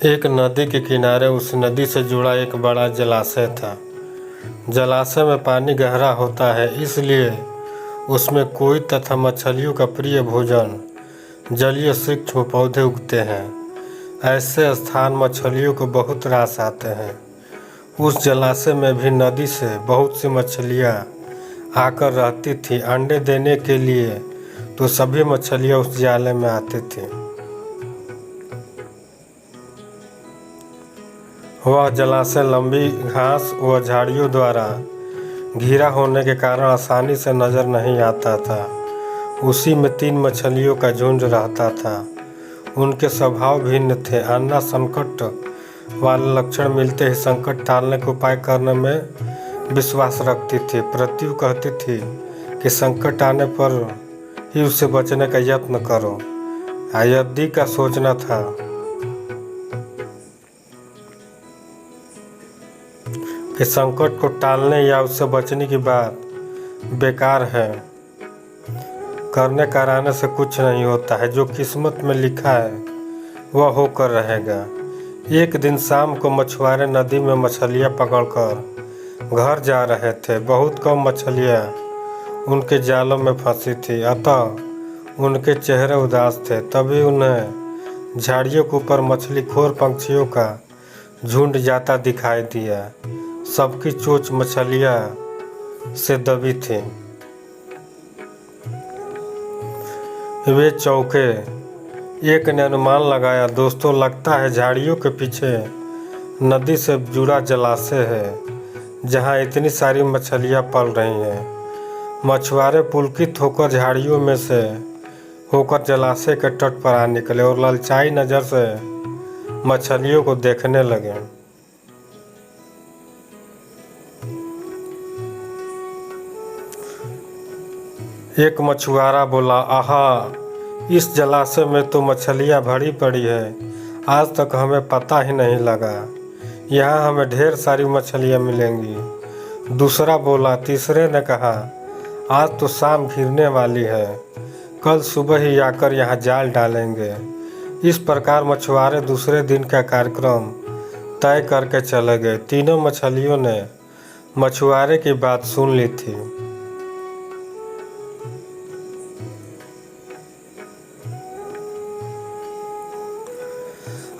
एक नदी के किनारे उस नदी से जुड़ा एक बड़ा जलाशय था। जलाशय में पानी गहरा होता है, इसलिए उसमें कोई तथा मछलियों का प्रिय भोजन जलीय सूक्ष्म पौधे उगते हैं। ऐसे स्थान मछलियों को बहुत रास आते हैं। उस जलाशय में भी नदी से बहुत सी मछलियाँ आकर रहती थीं। अंडे देने के लिए तो सभी मछलियाँ उस जाले में आती थीं। वह जलाशय लंबी घास व झाड़ियों द्वारा घिरा होने के कारण आसानी से नजर नहीं आता था। उसी में 3 मछलियों का झुंड रहता था। उनके स्वभाव भिन्न थे। अन्ना संकट वाले लक्षण मिलते ही संकट टालने के उपाय करने में विश्वास रखती थी। प्रत्यु कहती थी कि संकट आने पर ही उससे बचने का यत्न करो। यदि का सोचना था कि संकट को टालने या उससे बचने की बात बेकार है। करने कराने से कुछ नहीं होता है। जो किस्मत में लिखा है वह होकर रहेगा। एक दिन शाम को मछुआरे नदी में मछलियाँ पकड़कर घर जा रहे थे। बहुत कम मछलियाँ उनके जालों में फंसी थी, अतः उनके चेहरे उदास थे। तभी उन्हें झाड़ियों के ऊपर मछलीखोर पंछियों का झुंड जाता दिखाई दिया। सबकी चोंच मछलियाँ से दबी थी। वे चौंके। एक ने अनुमान लगाया, दोस्तों लगता है झाड़ियों के पीछे नदी से जुड़ा जलाशय है जहाँ इतनी सारी मछलियाँ पल रही हैं। मछुआरे पुलकित होकर झाड़ियों में से होकर जलाशय के तट पर आ निकले और ललचाई नज़र से मछलियों को देखने लगे। एक मछुआरा बोला, आहा, इस जलाशय में तो मछलियाँ भरी पड़ी है। आज तक हमें पता ही नहीं लगा। यहाँ हमें ढेर सारी मछलियाँ मिलेंगी। दूसरा बोला। तीसरे ने कहा, आज तो शाम घिरने वाली है, कल सुबह ही आकर यहाँ जाल डालेंगे। इस प्रकार मछुआरे दूसरे दिन का कार्यक्रम तय करके चले गए। तीनों मछलियों ने मछुआरे की बात सुन ली थी।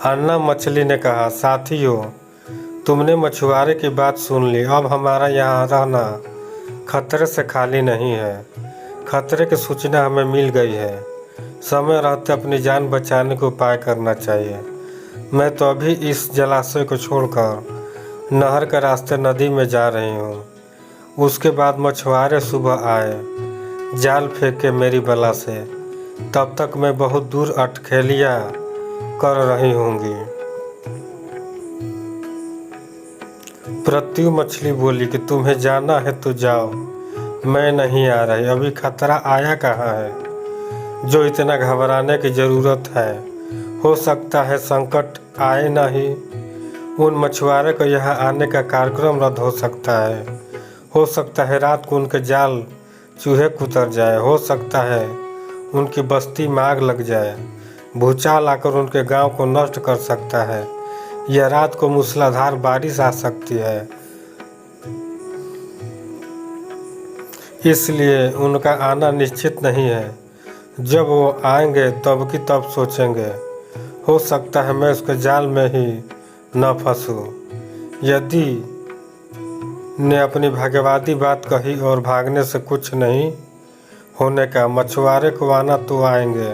अन्ना मछली ने कहा, साथियों, तुमने मछुआरे की बात सुन ली। अब हमारा यहाँ रहना खतरे से खाली नहीं है। खतरे की सूचना हमें मिल गई है। समय रहते अपनी जान बचाने का उपाय करना चाहिए। मैं तो अभी इस जलाशय को छोड़कर नहर के रास्ते नदी में जा रही हूँ। उसके बाद मछुआरे सुबह आए, जाल फेंके मेरी बला से। तब तक मैं बहुत दूर अटखेलियाँ कर रही होंगी। प्रत्यु मछली बोली कि तुम्हें जाना है तो जाओ, मैं नहीं आ रही। अभी खतरा आया कहाँ है जो इतना घबराने की ज़रूरत है। हो सकता है संकट आए ना ही। उन मछुआरे को यहाँ आने का कार्यक्रम रद्द हो सकता है। हो सकता है रात को उनके जाल चूहे कुतर जाए। हो सकता है उनकी बस्ती में आग लग जाए। भूचाल आकर उनके गांव को नष्ट कर सकता है। यह रात को मूसलाधार बारिश आ सकती है। इसलिए उनका आना निश्चित नहीं है। जब वो आएंगे तब की तब सोचेंगे। हो सकता है मैं उसके जाल में ही न फंसूं। यदि ने अपनी भाग्यवादी बात कही और भागने से कुछ नहीं होने का। मछुआरे को आना तो आएंगे,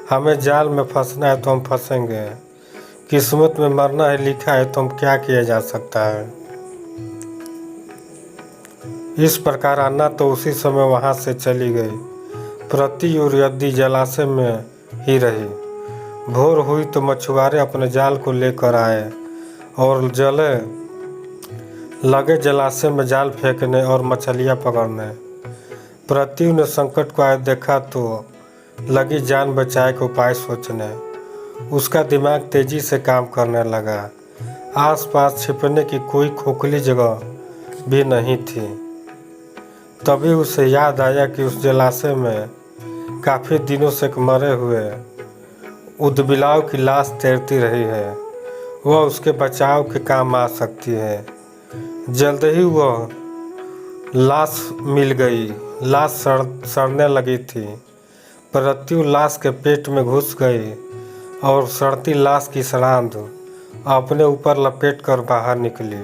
हमें जाल में फंसना है तो हम फंसेंगे। किस्मत में मरना है लिखा है तो हम क्या किया जा सकता है। इस प्रकार अन्ना तो उसी समय वहाँ से चली गई। प्रति और यदि जलाशय में ही रही। भोर हुई तो मछुआरे अपने जाल को लेकर आए और लगे जलाशय में जाल फेंकने और मछलियाँ पकड़ने। प्रत्यु ने संकट को आए देखा तो लगी जान बचाए के उपाय सोचने। उसका दिमाग तेजी से काम करने लगा। आसपास छिपने की कोई खोखली जगह भी नहीं थी। तभी उसे याद आया कि उस जलाशय में काफ़ी दिनों से मरे हुए उदबिलाव की लाश तैरती रही है। वह उसके बचाव के काम आ सकती है। जल्द ही वह लाश मिल गई। लाश सड़ने लगी थी। प्रत्यु लाश के पेट में घुस गई और सड़ती लाश की सड़ांध अपने ऊपर लपेट कर बाहर निकली।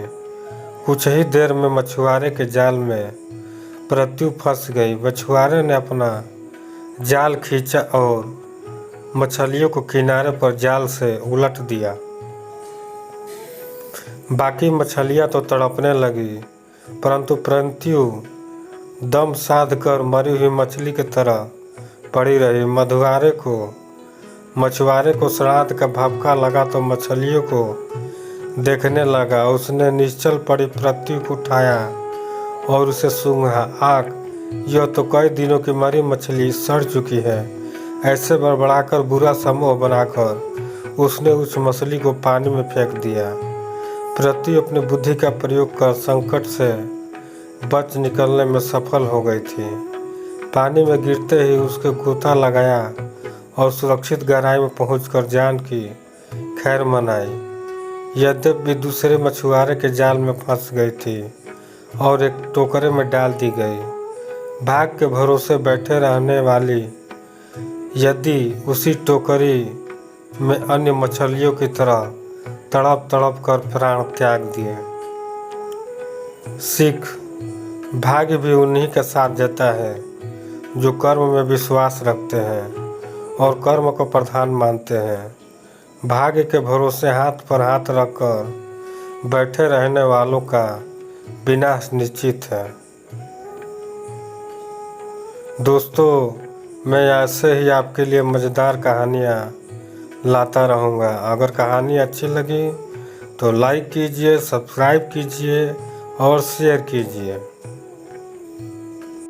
कुछ ही देर में मछुआरे के जाल में प्रत्यु फंस गई। मछुआरे ने अपना जाल खींचा और मछलियों को किनारे पर जाल से उलट दिया। बाकी मछलियां तो तड़पने लगी, परंतु प्रत्यु दम साध कर मरी हुई मछली की तरह पड़ी रही। मछुआरे को श्राद्ध का भभका लगा तो मछलियों को देखने लगा। उसने निश्चल पड़ी प्रत्यु को उठाया और उसे सूंघा। आग, यह तो कई दिनों की मरी मछली सड़ चुकी है। ऐसे बड़बड़ाकर बुरा समूह बनाकर उसने उस मछली को पानी में फेंक दिया। प्रत्यु अपनी बुद्धि का प्रयोग कर संकट से बच निकलने में सफल हो गई थी। पानी में गिरते ही उसके गोता लगाया और सुरक्षित गहराई में पहुंचकर जान की खैर मनाई। यद्यपि दूसरे मछुआरे के जाल में फंस गई थी और एक टोकरे में डाल दी गई। भाग के भरोसे बैठे रहने वाली यदि उसी टोकरी में अन्य मछलियों की तरह तड़प तड़प कर प्राण त्याग दिए। सीख, भाग्य भी उन्हीं का साथ देता है जो कर्म में विश्वास रखते हैं और कर्म को प्रधान मानते हैं। भाग्य के भरोसे हाथ पर हाथ रखकर बैठे रहने वालों का विनाश निश्चित है। दोस्तों, मैं ऐसे ही आपके लिए मज़ेदार कहानियाँ लाता रहूँगा। अगर कहानी अच्छी लगी तो लाइक कीजिए, सब्सक्राइब कीजिए और शेयर कीजिए।